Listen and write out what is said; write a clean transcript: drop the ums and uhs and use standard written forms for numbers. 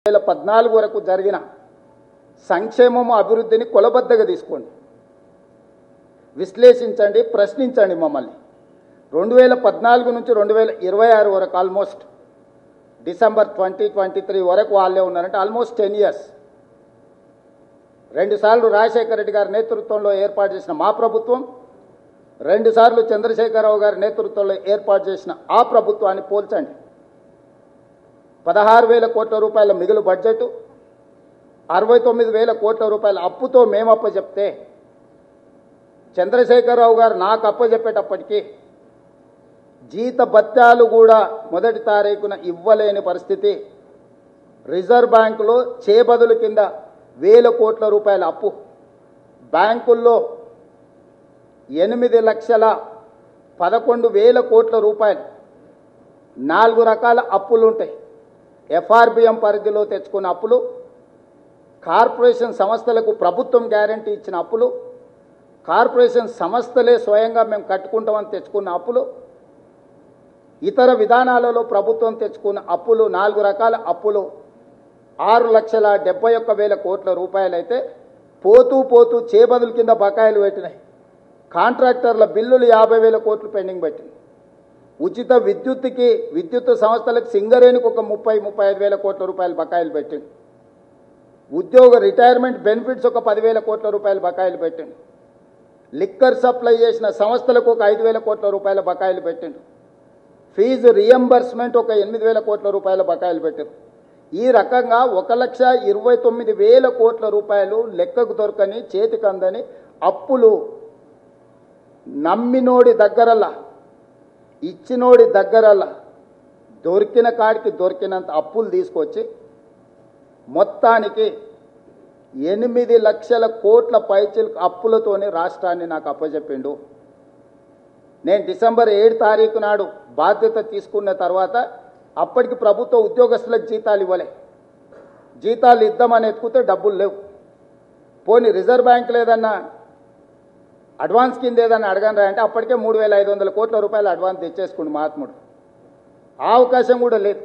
2014 వరకు జరిగిన సంక్షేమము అభివృద్ధిని కొలబద్దగా తీసుకోండి, విశ్లేషించండి, ప్రశ్నించండి మమ్మల్ని. 2014 నుంచి 2026 వరకు ఆల్మోస్ట్ డిసెంబర్ 2023 వరకు వాళ్ళే ఉన్నారంటే ఆల్మోస్ట్ 10 years. 2 సార్లు రాజశేఖర రెడ్డి గారి నేతృత్వంలో ఏర్పాటు చేసిన మా ప్రభుత్వం, 2 సార్లు చంద్రశేఖరరావు గారి నేతృత్వంలో ఏర్పాటు చేసిన ఆ ప్రభుత్వాన్ని పోల్చండి. 16,000 కోట్ల రూపాయల మిగులు బడ్జెట్, 69,000 కోట్ల రూపాయల అప్పుతో మేము అప్పచెప్తే చంద్రశేఖరరావు గారు నాకు అప్పచెప్పేటప్పటికీ జీత భత్యాలు కూడా మొదటి తారీఖున ఇవ్వలేని పరిస్థితి. రిజర్వ్ బ్యాంకులో చేబదులు కింద 1,000 కోట్ల రూపాయల అప్పు, బ్యాంకుల్లో 8,11,000 కోట్ల రూపాయలు, 4 రకాల అప్పులు ఉంటాయి. ఎఫ్ఆర్బిఎం పరిధిలో తెచ్చుకున్న అప్పులు, కార్పొరేషన్ సంస్థలకు ప్రభుత్వం గ్యారంటీ ఇచ్చిన అప్పులు, కార్పొరేషన్ సంస్థలే స్వయంగా మేము కట్టుకుంటామని తెచ్చుకున్న అప్పులు, ఇతర విధానాలలో ప్రభుత్వం తెచ్చుకున్న అప్పులు, 4 రకాల అప్పులు 6,71,000 కోట్ల రూపాయలైతే పోతూ పోతూ చేబదుల కింద బకాయిలు పెట్టినాయి. కాంట్రాక్టర్ల బిల్లులు 50,000 కోట్లు పెండింగ్ పెట్టింది. ఉచిత విద్యుత్ సంస్థలకు సింగరేణికి ఒక 30,35,000 కోట్ల రూపాయలు బకాయిలు పెట్టింది. ఉద్యోగ రిటైర్మెంట్ బెనిఫిట్స్ ఒక 10,000 కోట్ల రూపాయలు బకాయిలు పెట్టింది. లిక్కర్ సప్లై చేసిన సంస్థలకు ఒక 5,000 కోట్ల రూపాయల బకాయిలు పెట్టింది. ఫీజు రియంబర్స్మెంట్ ఒక 8,000 కోట్ల రూపాయల బకాయిలు పెట్టింది. ఈ రకంగా 1,29,000 కోట్ల రూపాయలు లెక్కకు దొరకని, చేతికి అందని అప్పులు నమ్మినోడి దగ్గరల్లా, ఇచ్చినోడి దగ్గరల్లా దొరికిన కాడికి దొరికినంత అప్పులు తీసుకొచ్చి మొత్తానికి 8 లక్షల కోట్ల పైచిలకు అప్పులతోనే రాష్ట్రాన్ని నాకు అప్పచెప్పిండు. నేను డిసెంబర్ 7 తారీఖు నాడు బాధ్యత తీసుకున్న తర్వాత అప్పటికి ప్రభుత్వ ఉద్యోగస్తులకు జీతాలు ఇవ్వలే. జీతాలు ఇద్దామని ఎత్తుకుతే డబ్బులు లేవు. పోనీ రిజర్వ్ బ్యాంక్ లేదన్నా అడ్వాన్స్ కింద ఏదన్నా అడగనరా అంటే అప్పటికే 3,500 కోట్ల రూపాయలు అడ్వాన్స్ తెచ్చేసుకుండు మహాత్ముడు. ఆ అవకాశం కూడా లేదు.